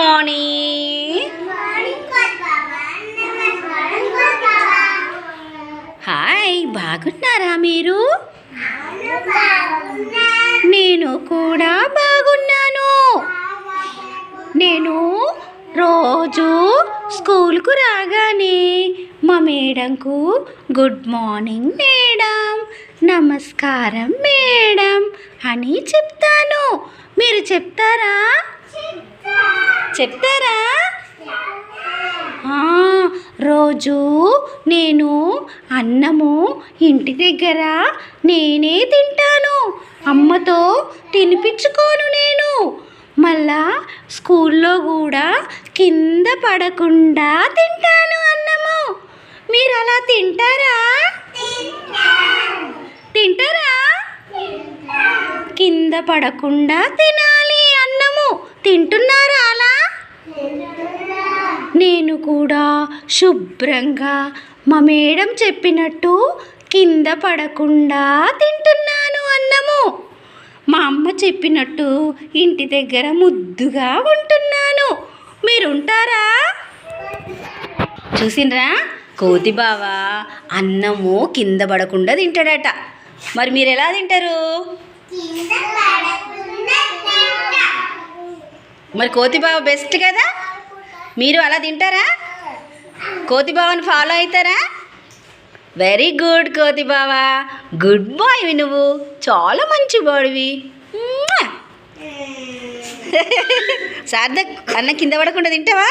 Morning. Hi, బాగున్నారా మీరు? నేను కూడా బాగున్నాను. నేను రోజు స్కూల్కు రాగానే మా మేడంకు గుడ్ మార్నింగ్ మేడం, నమస్కారం మేడం అని చెప్తాను. మీరు చెప్తారా? రోజు నేను అన్నము ఇంటి దగ్గర నేనే తింటాను, అమ్మతో తినిపించుకోను. నేను మళ్ళా స్కూల్లో కూడా కింద పడకుండా తింటాను అన్నము. మీరు అలా తింటారా? కింద పడకుండా తినాలి అన్నము. తింటున్నారా అలా? నేను కూడా శుభ్రంగా మా మేడం చెప్పినట్టు కింద పడకుండా తింటున్నాను అన్నము. మా అమ్మ చెప్పినట్టు ఇంటి దగ్గర ముద్దుగా ఉంటున్నాను. మీరు ఉంటారా? చూసిండ్రా, కోతి బావ అన్నము కింద పడకుండా తింటాడట. మరి మీరు ఎలా తింటారు? మరి కోతి బావ బెస్ట్ కదా. మీరు అలా తింటారా? కోతి బావని ఫాలో అవుతారా? వెరీ గుడ్ కోతి బావ, గుడ్ బాయ్వి నువ్వు, చాలా మంచి బాయ్వి. సార్థక్, అన్న కింద పడకుండా తింటావా?